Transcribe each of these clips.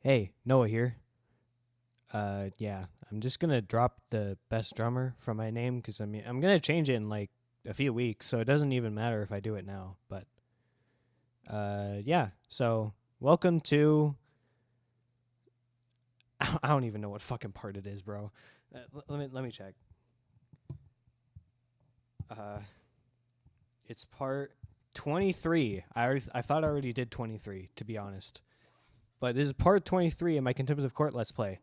Hey, Noah here. Yeah, I'm just gonna drop the best drummer from my name because I'm gonna change it in like a few weeks, so it doesn't even matter if I do it now. But yeah. So welcome to. I don't even know what fucking part it is, bro. Let me check. It's part 23. I thought I already did 23, to be honest. But this is part 23 of my Contempt of Court Let's Play.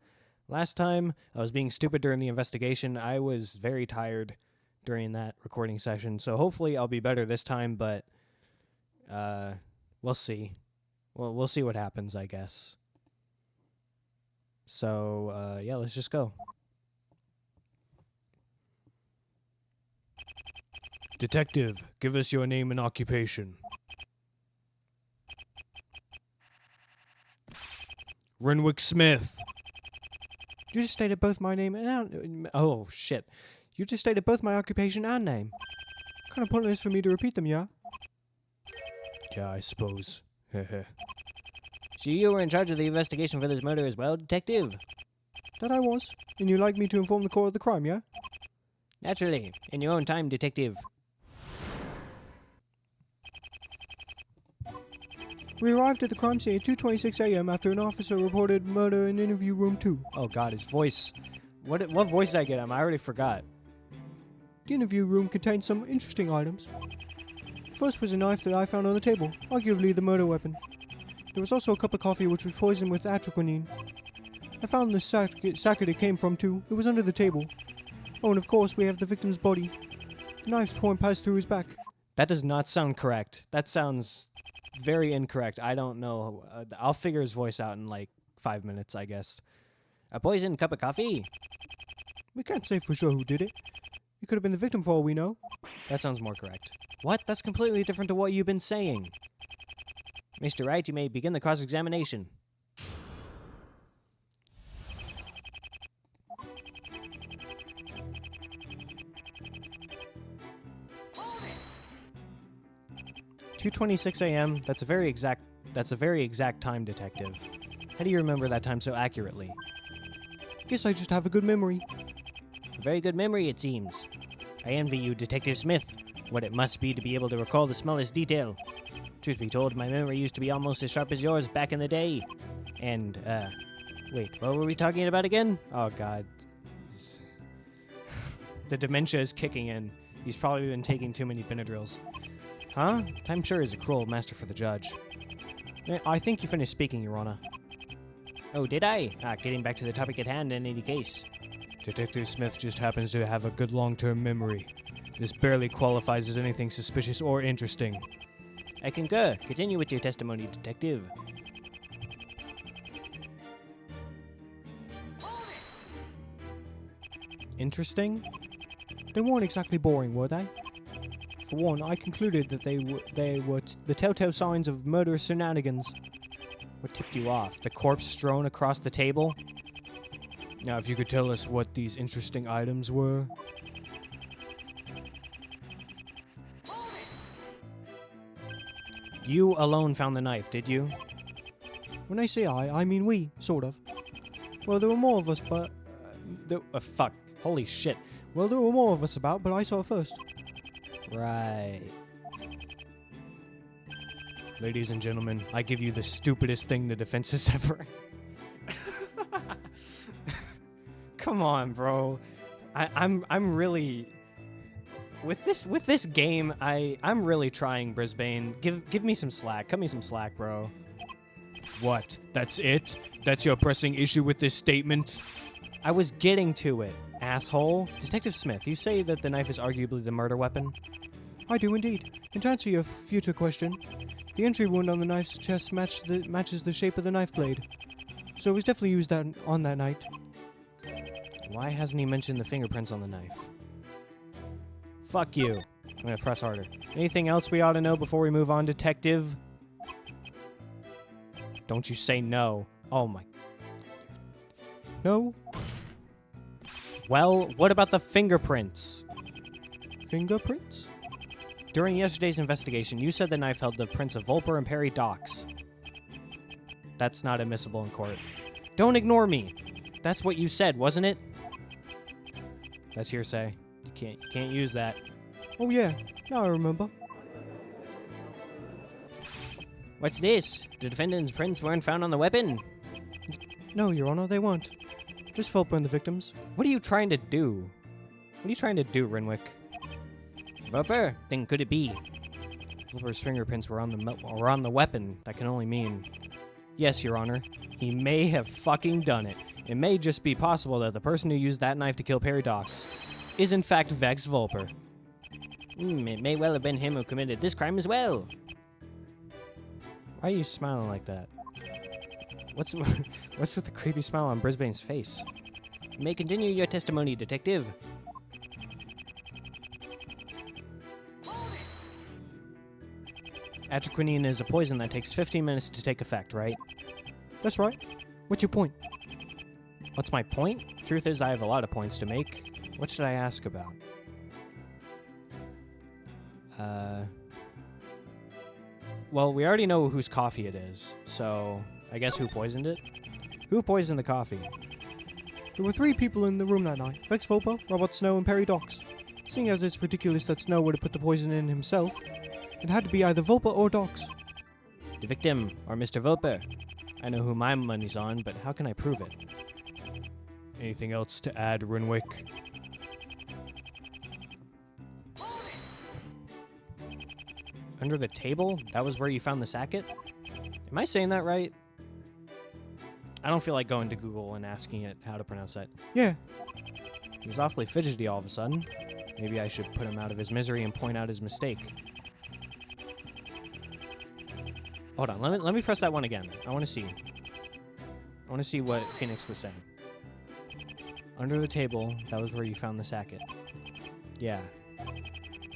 Last time, I was being stupid during the investigation. I was very tired during that recording session, so hopefully I'll be better this time, but we'll see. We'll see what happens, I guess. So, yeah, let's just go. Detective, give us your name and occupation. Renwick Smith. You just stated both my name and oh shit! You just stated both my occupation and name. Kind of pointless for me to repeat them, yeah? Yeah, I suppose. So you were in charge of the investigation for this murder as well, detective? That I was. And you'd like me to inform the court of the crime, yeah? Naturally. In your own time, detective. We arrived at the crime scene at 2:26 a.m. after an officer reported murder in interview room 2. Oh god, his voice. What voice did I get him? I already forgot. The interview room contained some interesting items. First was a knife that I found on the table, arguably the murder weapon. There was also a cup of coffee which was poisoned with atroquinine. I found the sack it came from too. It was under the table. Oh, and of course we have the victim's body. The knife's point passed through his back. That does not sound correct. That sounds very incorrect. I don't know. I'll figure his voice out in like 5 minutes, I guess. A poisoned cup of coffee? We can't say for sure who did it. It could have been the victim for all we know. That sounds more correct. What? That's completely different to what you've been saying. Mr. Wright, you may begin the cross-examination. "2:26 a.m. That's a very exact time, detective. How do you remember that time so accurately?" Guess I just have a good memory. A very good memory, it seems. I envy you, Detective Smith. What it must be to be able to recall the smallest detail. Truth be told, my memory used to be almost as sharp as yours back in the day. And, wait, what were we talking about again? Oh, God. The dementia is kicking in. He's probably been taking too many Benadryls. Huh? Time sure is a cruel master for the judge. I think you finished speaking, Your Honor. Oh, did I? Getting back to the topic at hand in any case. Detective Smith just happens to have a good long-term memory. This barely qualifies as anything suspicious or interesting. I concur. Continue with your testimony, detective. Interesting? They weren't exactly boring, were they? For one, I concluded that they were the telltale signs of murderous shenanigans. What tipped you off? The corpse strewn across the table? Now, if you could tell us what these interesting items were. You alone found the knife, did you? When I say I mean we, sort of. Well, there were more of us, but... fuck. Holy shit. Well, there were more of us about, but I saw it first. Right. Ladies and gentlemen, I give you the stupidest thing the defense has ever... Come on, bro. I'm really... With this game, I'm really trying, Brisbane. Give me some slack. Cut me some slack, bro. What? That's it? That's your pressing issue with this statement? I was getting to it, asshole. Detective Smith, you say that the knife is arguably the murder weapon? I do indeed. And to answer your future question, the entry wound on the knife's chest matches the shape of the knife blade. So it was definitely used on that night. Why hasn't he mentioned the fingerprints on the knife? Fuck you. I'm gonna press harder. Anything else we ought to know before we move on, detective? Don't you say no. Oh my... No? Well, what about the fingerprints? Fingerprints? During yesterday's investigation, you said the knife held the prints of Volper and Perry Docks. That's not admissible in court. Don't ignore me. That's what you said, wasn't it? That's hearsay. You can't use that. Oh yeah, now I remember. What's this? The defendant's prints weren't found on the weapon? No, Your Honor, they weren't. Just Philippa and the victims. What are you trying to do? What are you trying to do, Renwick? Roper? Then could it be? Philippa's fingerprints were on the weapon. That can only mean... Yes, Your Honor. He may have fucking done it. It may just be possible that the person who used that knife to kill Paradox is in fact Vex Vulper. It may well have been him who committed this crime as well. Why are you smiling like that? What's with the creepy smile on Brisbane's face? You may continue your testimony, detective. Atroquinine is a poison that takes 15 minutes to take effect, right? That's right. What's your point? What's my point? Truth is, I have a lot of points to make. What should I ask about? Well, we already know whose coffee it is, so I guess who poisoned it? Who poisoned the coffee? There were 3 people in the room that night. Vex Vulper, Robert Snow, and Perry Dox. Seeing as it's ridiculous that Snow would have put the poison in himself, it had to be either Vulper or Dox. The victim, or Mr. Vulper. I know who my money's on, but how can I prove it? Anything else to add, Renwick? Under the table? That was where you found the sacket? Am I saying that right? I don't feel like going to Google and asking it how to pronounce that. Yeah. He's awfully fidgety all of a sudden. Maybe I should put him out of his misery and point out his mistake. Hold on, let me press that one again. I want to see. I want to see what Phoenix was saying. Under the table, that was where you found the sacket. Yeah.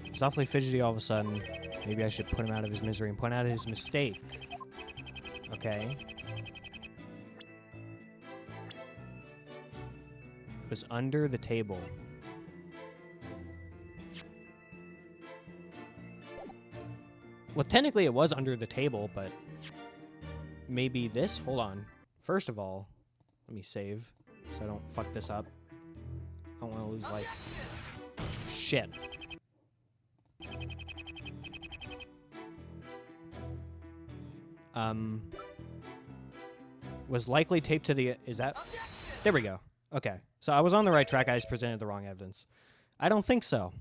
He's awfully fidgety all of a sudden. Maybe I should put him out of his misery and point out his mistake. Okay. It was under the table. Well, technically it was under the table, but maybe this? Hold on. First of all, let me save so I don't fuck this up. I don't want to lose life. Shit. Was likely taped to the... Is that... There we go. Okay. So I was on the right track. I just presented the wrong evidence. I don't think so.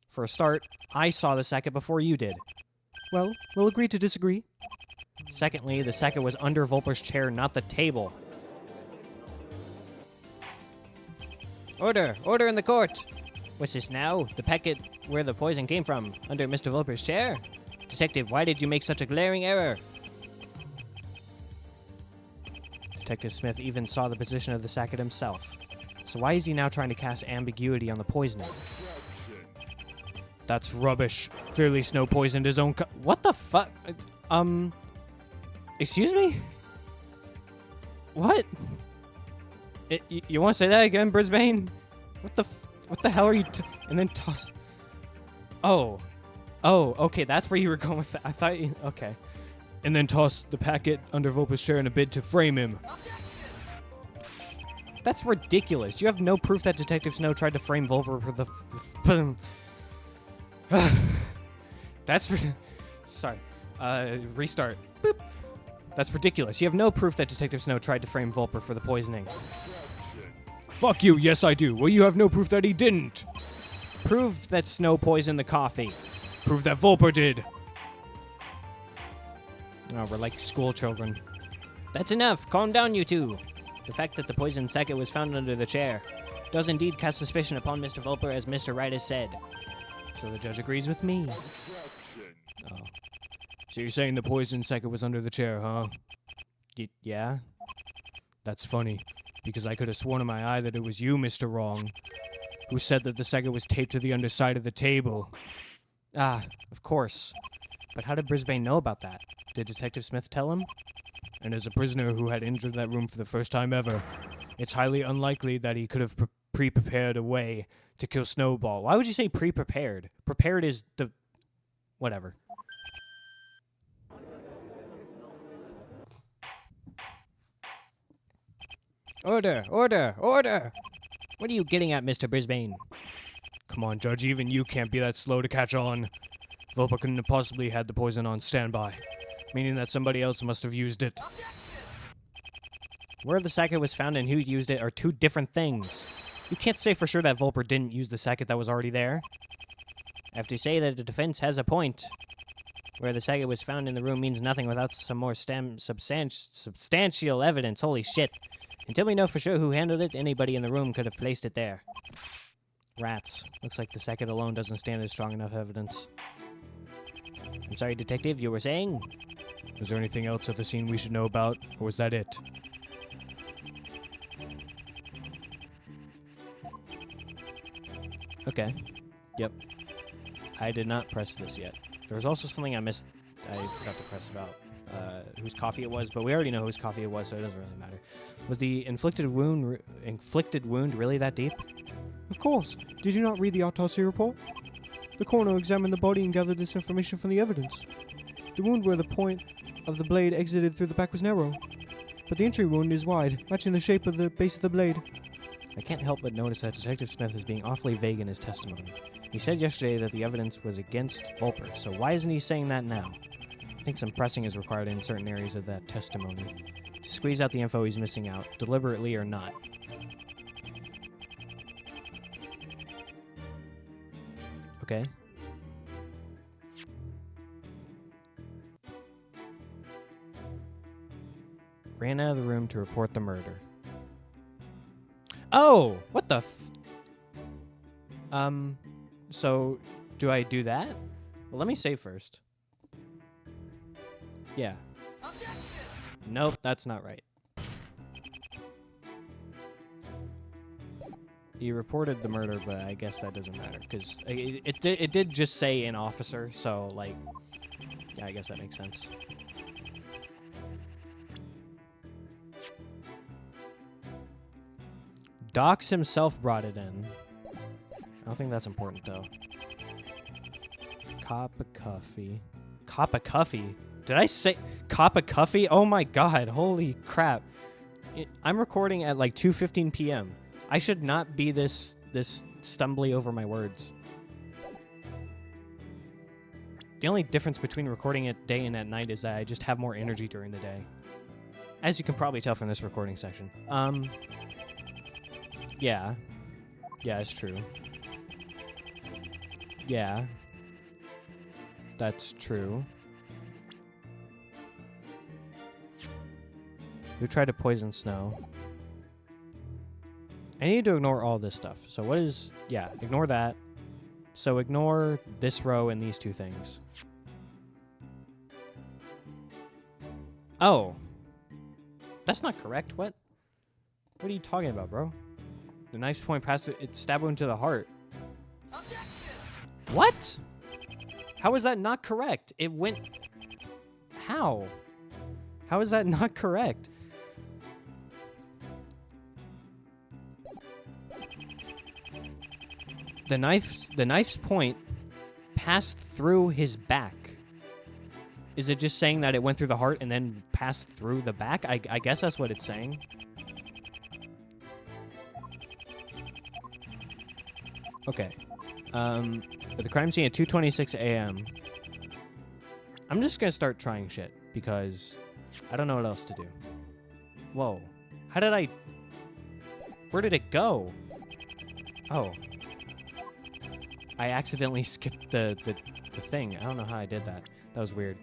For a start, I saw the sacket before you did. Well, we'll agree to disagree. Secondly, the sacket was under Vulper's chair, not the table. Order! Order in the court! What's this now? The packet where the poison came from, under Mr. Vulper's chair? Detective, why did you make such a glaring error? Detective Smith even saw the position of the sacket himself. So why is he now trying to cast ambiguity on the poisoning? That's rubbish. Clearly Snow poisoned his own what the fuck? Excuse me? What? You want to say that again, Brisbane? What the hell are you and then toss... Oh, okay, that's where you were going with that. I thought you... Okay. And then toss the packet under Vulper's chair in a bid to frame him. That's ridiculous. You have no proof that Detective Snow tried to frame Vulper for the... That's... Sorry. Restart. Boop. That's ridiculous. You have no proof that Detective Snow tried to frame Vulper for the poisoning. Fuck you, yes I do. Well, you have no proof that he didn't. Prove that Snow poisoned the coffee. Prove that Vulper did. Oh, we're like school children. That's enough. Calm down, you two. The fact that the poisoned sacket was found under the chair does indeed cast suspicion upon Mr. Vulper, as Mr. Wright has said. So the judge agrees with me. Oh. So you're saying the poisoned sacket was under the chair, huh? Yeah? That's funny, because I could have sworn in my eye that it was you, Mr. Wrong, who said that the sacket was taped to the underside of the table. Ah, of course. But how did Brisbane know about that? Did Detective Smith tell him? And as a prisoner who had entered that room for the first time ever, it's highly unlikely that he could have pre-prepared a way to kill Snowball. Why would you say pre-prepared? Prepared is the... Whatever. Order! Order! Order! What are you getting at, Mr. Brisbane? Come on, Judge, even you can't be that slow to catch on. Volpa couldn't have possibly had the poison on standby, meaning that somebody else must have used it. Where the sacket was found and who used it are two different things. You can't say for sure that Volper didn't use the sacket that was already there. I have to say that the defense has a point. Where the sacket was found in the room means nothing without some more substantial evidence. Holy shit. Until we know for sure who handled it, anybody in the room could have placed it there. Rats. Looks like the sacket alone doesn't stand as strong enough evidence. I'm sorry, Detective, you were saying? Was there anything else at the scene we should know about, or was that it? Okay. Yep. I did not press this yet. There was also something I missed. I forgot to press about whose coffee it was, but we already know whose coffee it was, so it doesn't really matter. Was the inflicted wound really that deep? Of course. Did you not read the autopsy report? The coroner examined the body and gathered this information from the evidence. The wound where the point of the blade exited through the back was narrow, but the entry wound is wide, matching the shape of the base of the blade. I can't help but notice that Detective Smith is being awfully vague in his testimony. He said yesterday that the evidence was against Volper, so why isn't he saying that now? I think some pressing is required in certain areas of that testimony. To squeeze out the info he's missing out, deliberately or not. Okay. Ran out of the room to report the murder. Oh! What the so, do I do that? Well, let me save first. Yeah. Nope, that's not right. You reported the murder, but I guess that doesn't matter, because it did just say an officer, so, like, yeah, I guess that makes sense. Docs himself brought it in. I don't think that's important, though. Cop of coffee. Cop of coffee? Did I say cop of coffee? Oh my god, holy crap. I'm recording at like 2:15 p.m. I should not be this stumbly over my words. The only difference between recording at day and at night is that I just have more energy during the day. As you can probably tell from this recording section. Yeah. Yeah, it's true. Yeah. That's true. Who tried to poison Snow? I need to ignore all this stuff. So what is... Yeah, ignore that. So ignore this row and these two things. Oh. That's not correct. What? What are you talking about, bro? The knife's point past it stabbed him to the heart. Objection! What? How is that not correct? It went... How? How is that not correct? The knife's point passed through his back. Is it just saying that it went through the heart and then passed through the back? I guess that's what it's saying. Okay. At the crime scene at 2:26 a.m. I'm just gonna start trying shit because I don't know what else to do. Whoa. How did I... Where did it go? Oh. I accidentally skipped the thing. I don't know how I did that. That was weird.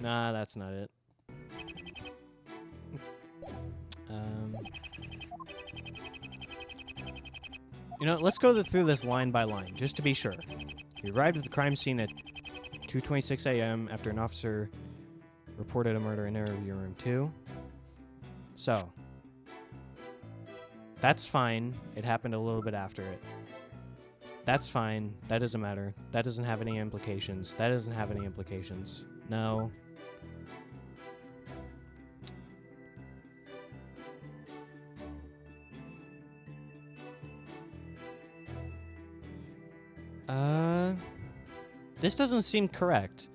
Nah, that's not it. You know, let's go through this line by line, just to be sure. You arrived at the crime scene at 2:26 a.m. after an officer reported a murder in interview room 2. So, that's fine. It happened a little bit after it. That's fine. That doesn't matter. That doesn't have any implications. That doesn't have any implications. No. This doesn't seem correct.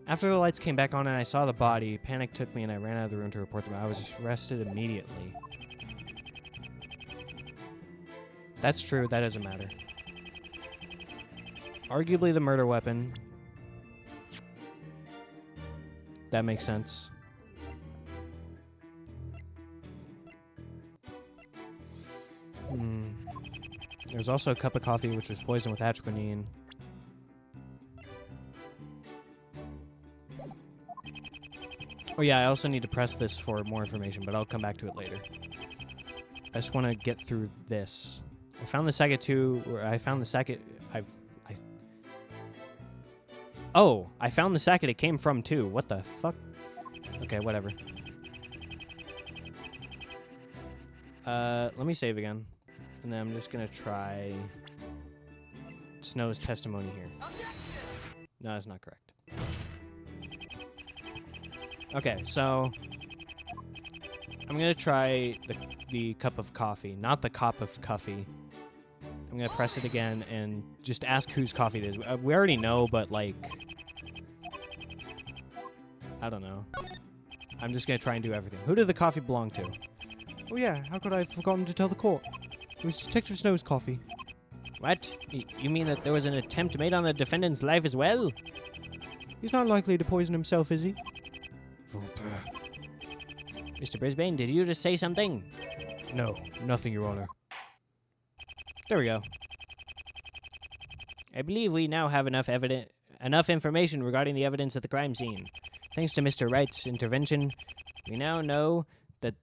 After the lights came back on and I saw the body, panic took me and I ran out of the room to report them. I was arrested immediately. That's true. That doesn't matter. Arguably the murder weapon. That makes sense. There's also a cup of coffee which was poisoned with atropine. Oh yeah, I also need to press this for more information, but I'll come back to it later. I just want to get through this. I found the second two, or I found the second... Oh, I found the second it came from too. What the fuck? Okay, whatever. Let me save again. And then I'm just gonna try Snow's testimony here. No, that's not correct. Okay, so I'm gonna try the cup of coffee, not the cup of coffee. I'm gonna press it again and just ask whose coffee it is. We already know, but like, I don't know. I'm just gonna try and do everything. Who did the coffee belong to? Oh yeah, how could I have forgotten to tell the court? It was Detective Snow's coffee. What? You mean that there was an attempt made on the defendant's life as well? He's not likely to poison himself, is he? Mr. Brisbane, did you just say something? No, nothing, Your Honor. There we go. I believe we now have enough information regarding the evidence at the crime scene. Thanks to Mr. Wright's intervention, we now know that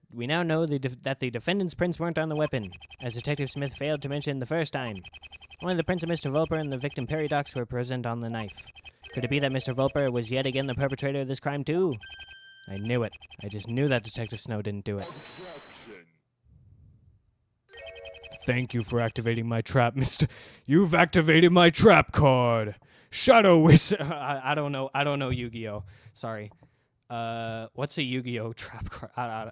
the defendant's prints weren't on the weapon, as Detective Smith failed to mention the first time. Only the prints of Mr. Vulper and the victim Peridox were present on the knife. Could it be that Mr. Vulper was yet again the perpetrator of this crime too? I knew it. I just knew that Detective Snow didn't do it. Thank you for activating my trap, Mr. You've activated my trap card. Shadow Wizard. I don't know Yu-Gi-Oh. Sorry. What's a Yu-Gi-Oh trap card?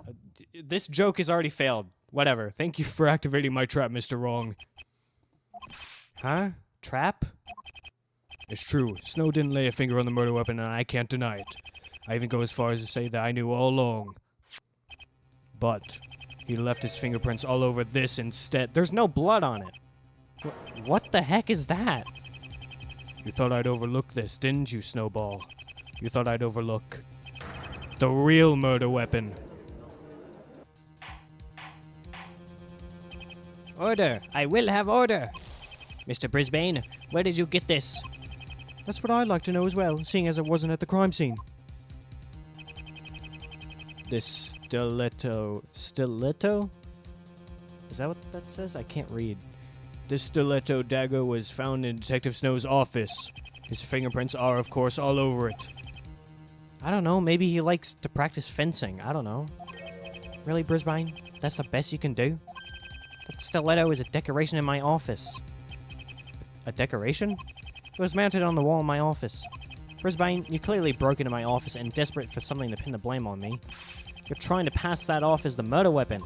This joke has already failed. Whatever. Thank you for activating my trap, Mr. Wrong. Huh? Trap? It's true. Snow didn't lay a finger on the murder weapon, and I can't deny it. I even go as far as to say that I knew all along. But he left his fingerprints all over this instead. There's no blood on it. What the heck is that? You thought I'd overlook this, didn't you, Snowball? You thought I'd overlook the real murder weapon. Order! I will have order! Mr. Brisbane, where did you get this? That's what I'd like to know as well, seeing as it wasn't at the crime scene. This stiletto... Stiletto? Is that what that says? I can't read. This stiletto dagger was found in Detective Snow's office. His fingerprints are, of course, all over it. I don't know. Maybe he likes to practice fencing. I don't know. Really, Brisbane? That's the best you can do? That stiletto is a decoration in my office. A decoration? It was mounted on the wall in my office. Brisbane, you clearly broke into my office and desperate for something to pin the blame on me. You're trying to pass that off as the murder weapon.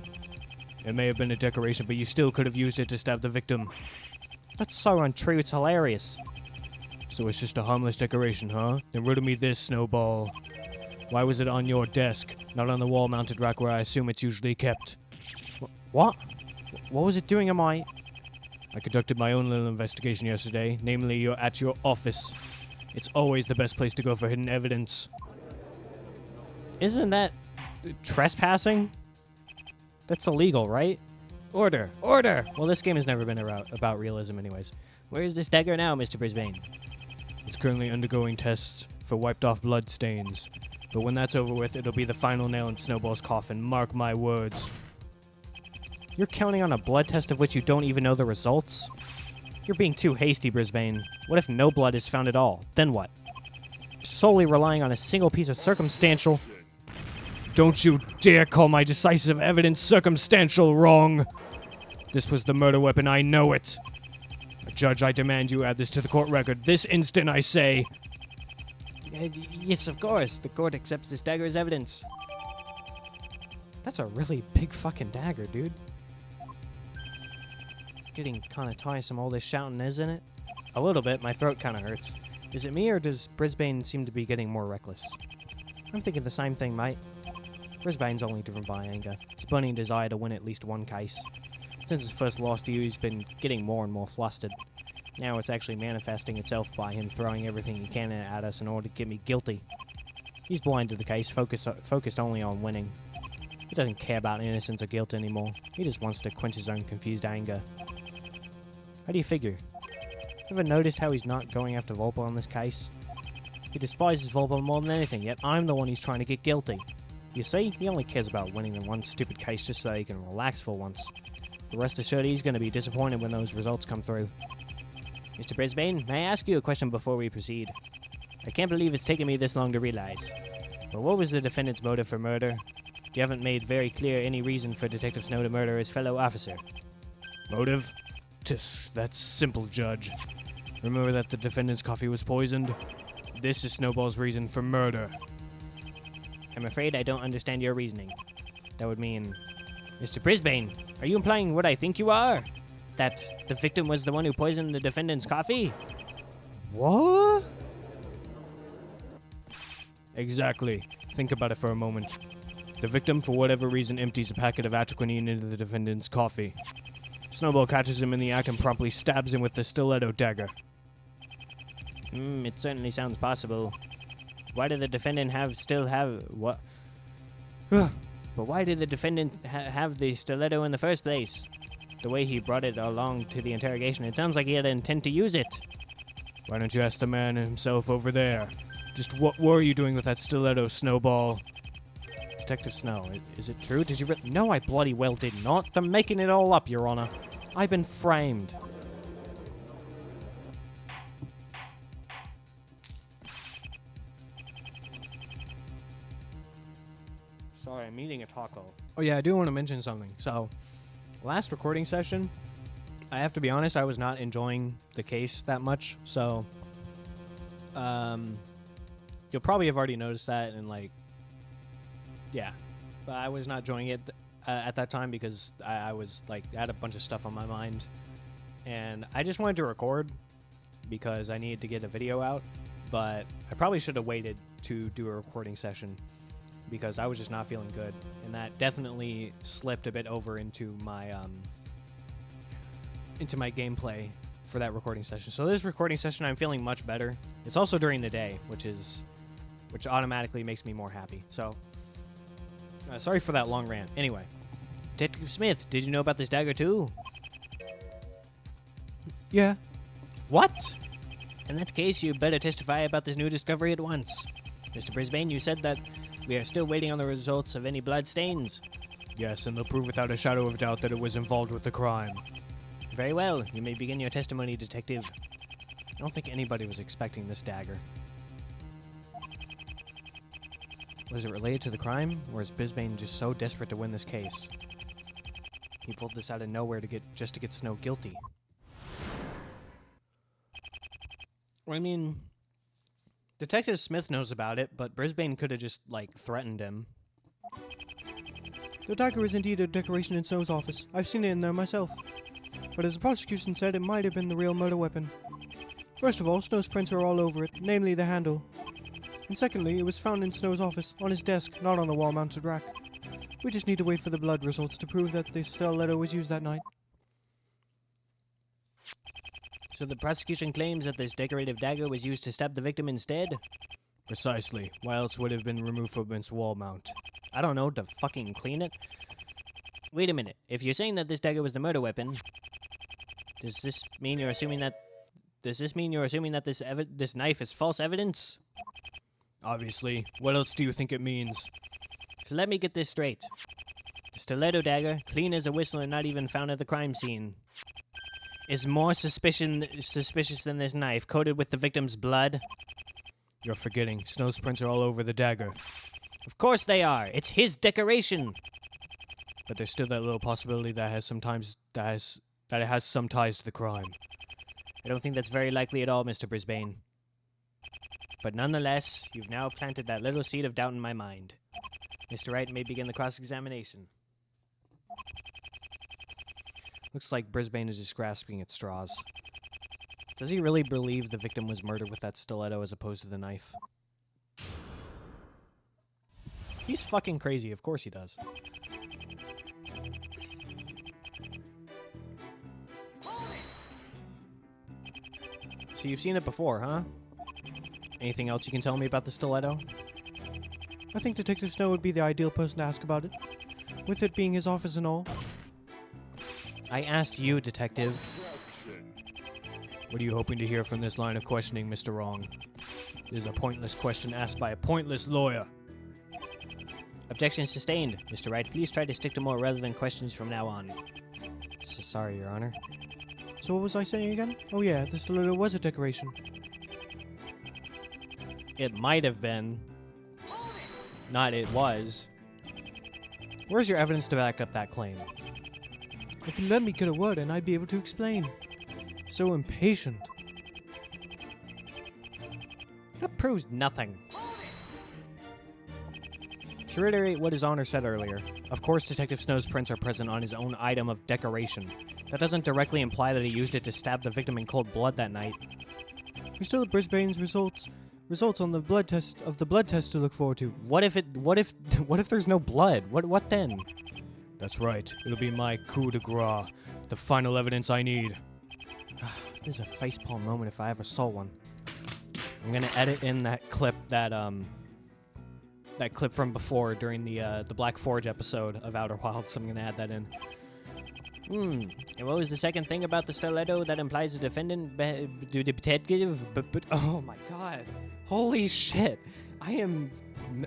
It may have been a decoration, but you still could have used it to stab the victim. That's so untrue, it's hilarious. So it's just a harmless decoration, huh? Then riddle me this, Snowball. Why was it on your desk, not on the wall-mounted rack where I assume it's usually kept? What? What was it doing in my... I conducted my own little investigation yesterday, namely you're at your office. It's always the best place to go for hidden evidence. Isn't that trespassing? That's illegal, right? Order! Order! Well, this game has never been about realism anyways. Where is this dagger now, Mr. Brisbane? It's currently undergoing tests for wiped-off blood stains. But when that's over with, it'll be the final nail in Snowball's coffin. Mark my words. You're counting on a blood test of which you don't even know the results? You're being too hasty, Brisbane. What if no blood is found at all? Then what? Solely relying on a single piece of circumstantial... Don't you dare call my decisive evidence circumstantial, Wrong! This was the murder weapon, I know it. Judge, I demand you add this to the court record. This instant, I say. Yes, of course. The court accepts this dagger as evidence. That's a really big fucking dagger, dude. Getting kind of tiresome, all this shouting, isn't it? A little bit. My throat kind of hurts. Is it me, or does Brisbane seem to be getting more reckless? I'm thinking the same thing, mate. Brisbane's only driven by anger. His burning desire to win at least one case. Since his first loss to you, he's been getting more and more flustered. Now it's actually manifesting itself by him throwing everything he can at us in order to get me guilty. He's blind to the case, focused only on winning. He doesn't care about innocence or guilt anymore. He just wants to quench his own confused anger. How do you figure? Ever noticed how he's not going after Volpa on this case? He despises Volpa more than anything, yet I'm the one he's trying to get guilty. You see, he only cares about winning in one stupid case just so he can relax for once. But rest assured, he's going to be disappointed when those results come through. Mr. Brisbane, may I ask you a question before we proceed? I can't believe it's taken me this long to realize. But what was the defendant's motive for murder? You haven't made very clear any reason for Detective Snow to murder his fellow officer. Motive? That's simple, Judge. Remember that the defendant's coffee was poisoned? This is Snowball's reason for murder. I'm afraid I don't understand your reasoning. That would mean... Mr. Brisbane, are you implying what I think you are? That the victim was the one who poisoned the defendant's coffee? What? Exactly. Think about it for a moment. The victim, for whatever reason, empties a packet of atropine into the defendant's coffee. Snowball catches him in the act and promptly stabs him with the stiletto dagger. It certainly sounds possible. Why did the defendant still have what? But why did the defendant have the stiletto in the first place? The way he brought it along to the interrogation, it sounds like he had intent to use it. Why don't you ask the man himself over there? Just what were you doing with that stiletto, Snowball? Detective Snow, is it true? Did you No, I bloody well did not. They're making it all up, Your Honor. I've been framed. Sorry, I'm eating a taco. Oh yeah, I do want to mention something. So, last recording session, I have to be honest, I was not enjoying the case that much. So, you'll probably have already noticed that, and like, yeah, but I was not enjoying it at that time because I was like, I had a bunch of stuff on my mind, and I just wanted to record because I needed to get a video out. But I probably should have waited to do a recording session because I was just not feeling good, and that definitely slipped a bit over into my gameplay for that recording session. So this recording session, I'm feeling much better. It's also during the day, which automatically makes me more happy. So sorry for that long rant. Anyway, Detective Smith, did you know about this dagger too? Yeah. What? In that case, you better testify about this new discovery at once. Mr. Brisbane, you said that we are still waiting on the results of any blood stains. Yes, and they'll prove without a shadow of doubt that it was involved with the crime. Very well. You may begin your testimony, Detective. I don't think anybody was expecting this dagger. Was it related to the crime, or is Brisbane just so desperate to win this case? He pulled this out of nowhere just to get Snow guilty. I mean, Detective Smith knows about it, but Brisbane could have just, like, threatened him. The dagger is indeed a decoration in Snow's office. I've seen it in there myself. But as the prosecution said, it might have been the real murder weapon. First of all, Snow's prints are all over it, namely the handle. And secondly, it was found in Snow's office, on his desk, not on the wall-mounted rack. We just need to wait for the blood results to prove that the stiletto was used that night. So the prosecution claims that this decorative dagger was used to stab the victim instead? Precisely. Why else would it have been removed from its wall mount? I don't know, to fucking clean it? Wait a minute. If you're saying that this dagger was the murder weapon, does this mean you're assuming that this knife is false evidence? Obviously. What else do you think it means? So let me get this straight. The stiletto dagger, clean as a whistle and not even found at the crime scene, is more suspicious than this knife, coated with the victim's blood? You're forgetting. Snow's prints are all over the dagger. Of course they are. It's his decoration. But there's still that little possibility that it has some ties to the crime. I don't think that's very likely at all, Mr. Brisbane. But nonetheless, you've now planted that little seed of doubt in my mind. Mr. Wright may begin the cross-examination. Looks like Brisbane is just grasping at straws. Does he really believe the victim was murdered with that stiletto as opposed to the knife? He's fucking crazy. Of course he does. So you've seen it before, huh? Anything else you can tell me about the stiletto? I think Detective Snow would be the ideal person to ask about it, with it being his office and all. I asked you, Detective. What are you hoping to hear from this line of questioning, Mr. Wrong? This is a pointless question asked by a pointless lawyer. Objection sustained. Mr. Wright, please try to stick to more relevant questions from now on. Sorry, Your Honor. So what was I saying again? Oh yeah, the stiletto was a decoration. It might have been. Not it was. Where's your evidence to back up that claim? If you let me get a word in, I'd be able to explain. So impatient. That proves nothing. To reiterate what His Honor said earlier, of course Detective Snow's prints are present on his own item of decoration. That doesn't directly imply that he used it to stab the victim in cold blood that night. We still have Brisbane's results on the blood test to look forward to. What if there's no blood? What then? That's right. It'll be my coup de grace. The final evidence I need. This is a facepalm moment if I ever saw one. I'm gonna edit in that clip that clip from before during the Black Forge episode of Outer Wilds. So I'm gonna add that in. And what was the second thing about the stiletto that implies the defendant detective? But oh my god. Holy shit.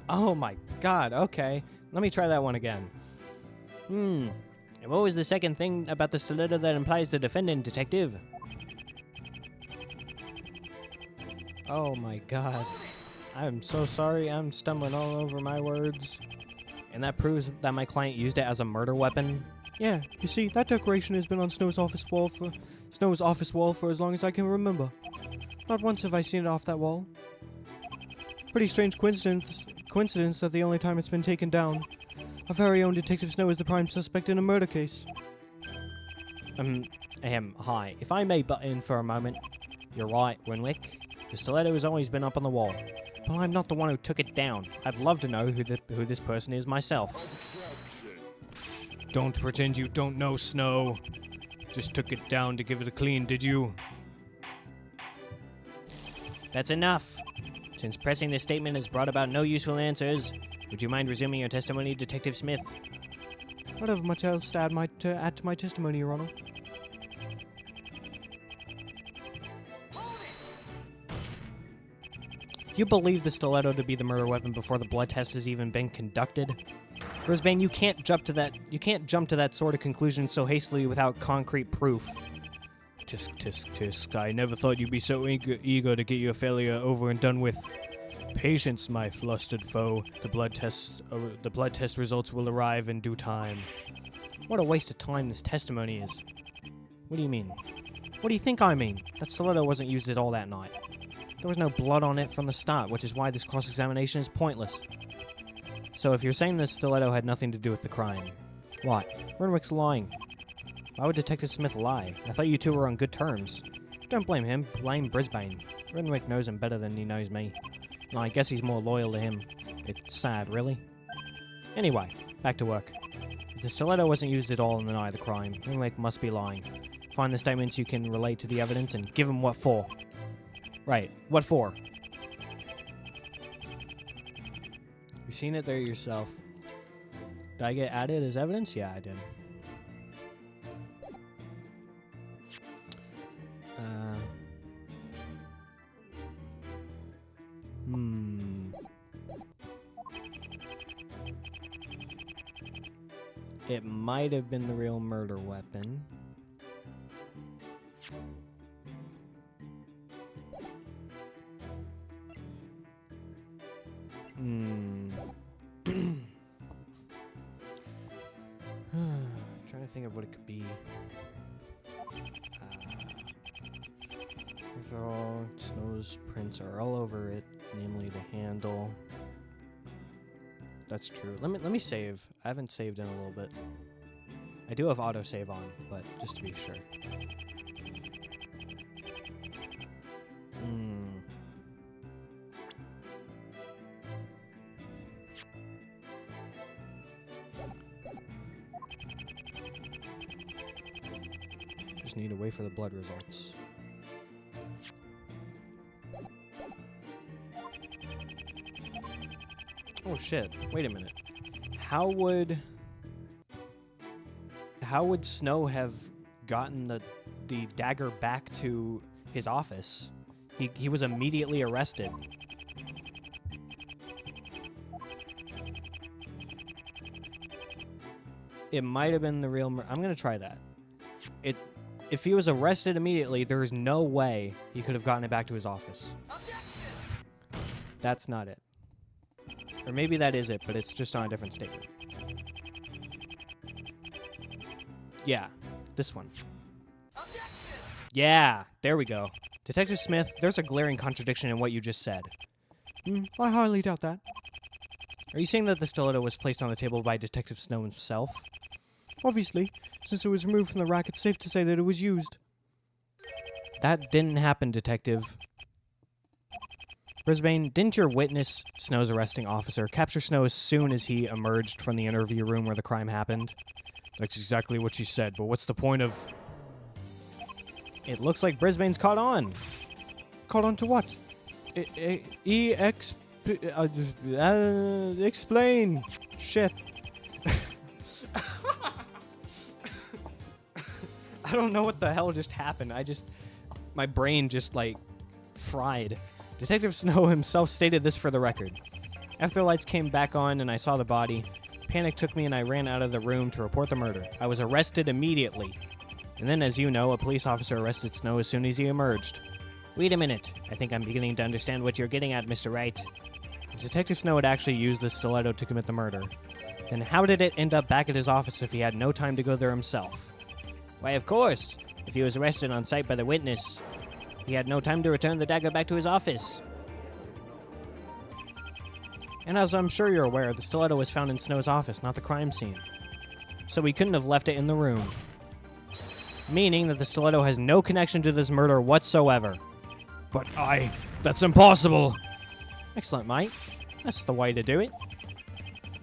Oh my god. Okay. Let me try that one again. And what was the second thing about the stiletto that implies the defendant detective? Oh my god. I'm so sorry. I'm stumbling all over my words. And that proves that my client used it as a murder weapon. Yeah, you see, that decoration has been on Snow's office wall for as long as I can remember. Not once have I seen it off that wall. Pretty strange coincidence that the only time it's been taken down, our very own Detective Snow is the prime suspect in a murder case. Hi. If I may butt in for a moment. You're right, Renwick. The stiletto has always been up on the wall. But I'm not the one who took it down. I'd love to know who this person is myself. Don't pretend you don't know, Snow. Just took it down to give it a clean, did you? That's enough. Since pressing this statement has brought about no useful answers, would you mind resuming your testimony, Detective Smith? I don't have much else to add to my testimony, Your Honor. You believe the stiletto to be the murder weapon before the blood test has even been conducted? Brisbane, you can't jump to that sort of conclusion so hastily without concrete proof. Tisk. I never thought you'd be so eager to get your failure over and done with. Patience, my flustered foe. The blood test results will arrive in due time. What a waste of time this testimony is. What do you mean? What do you think I mean? That stiletto wasn't used at all that night. There was no blood on it from the start, which is why this cross-examination is pointless. So if you're saying the stiletto had nothing to do with the crime, what? Renwick's lying. Why would Detective Smith lie? I thought you two were on good terms. Don't blame him, blame Brisbane. Renwick knows him better than he knows me. And I guess he's more loyal to him. It's sad, really. Anyway, back to work. If the stiletto wasn't used at all in the night of the crime, Renwick must be lying. Find the statements you can relate to the evidence and give him what for. Right, what for? You've seen it there yourself. Did I get added as evidence? Yeah, I did. It might have been the real murder weapon. Trying to think of what it could be. Overall, Snow's prints are all over it, namely the handle. That's true. Let me save. I haven't saved in a little bit. I do have autosave on, but just to be sure. just need to wait for the blood results. Oh shit, wait a minute. How would Snow have gotten the dagger back to his office? He was immediately arrested. It might have been the real I'm going to try that. If he was arrested immediately, there is no way he could have gotten it back to his office. Objection! That's not it. Or maybe that is it, but it's just on a different statement. Yeah, this one. Objection! Yeah, there we go. Detective Smith, there's a glaring contradiction in what you just said. I highly doubt that. Are you saying that the stiletto was placed on the table by Detective Snow himself? Obviously, since it was removed from the rack, it's safe to say that it was used. That didn't happen, Detective. Brisbane, didn't your witness, Snow's arresting officer, capture Snow as soon as he emerged from the interview room where the crime happened? That's exactly what she said, but what's the point of... It looks like Brisbane's caught on. Caught on to what? Explain. Shit. I don't know what the hell just happened. My brain just, like, fried. Detective Snow himself stated this for the record. After the lights came back on and I saw the body, panic took me and I ran out of the room to report the murder. I was arrested immediately. And then, as you know, a police officer arrested Snow as soon as he emerged. Wait a minute. I think I'm beginning to understand what you're getting at, Mr. Wright. If Detective Snow had actually used the stiletto to commit the murder, then how did it end up back at his office if he had no time to go there himself? Why, of course. If he was arrested on sight by the witness, he had no time to return the dagger back to his office. And as I'm sure you're aware, the stiletto was found in Snow's office, not the crime scene. So he couldn't have left it in the room. Meaning that the stiletto has no connection to this murder whatsoever. But that's impossible! Excellent, Mike. That's the way to do it.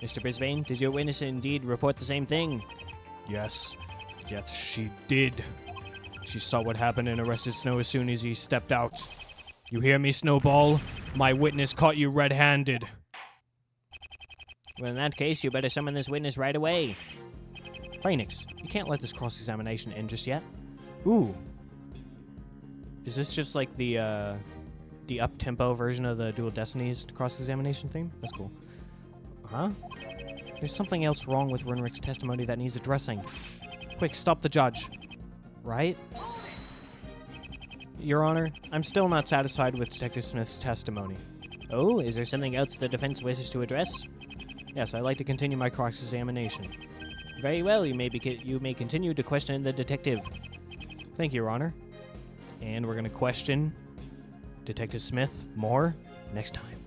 Mr. Brisbane, did your witness indeed report the same thing? Yes, she did. She saw what happened and arrested Snow as soon as he stepped out. You hear me, Snowball? My witness caught you red-handed. Well, in that case, you better summon this witness right away. Phoenix, you can't let this cross-examination end just yet. Ooh. Is this just like the up-tempo version of the Dual Destinies cross-examination theme? That's cool. Huh? There's something else wrong with Runrick's testimony that needs addressing. Quick, stop the judge. Right? Your Honor, I'm still not satisfied with Detective Smith's testimony. Oh, is there something else the defense wishes to address? Yes, I'd like to continue my cross-examination. Very well, you may continue to question the detective. Thank you, Your Honor. And we're going to question Detective Smith more next time.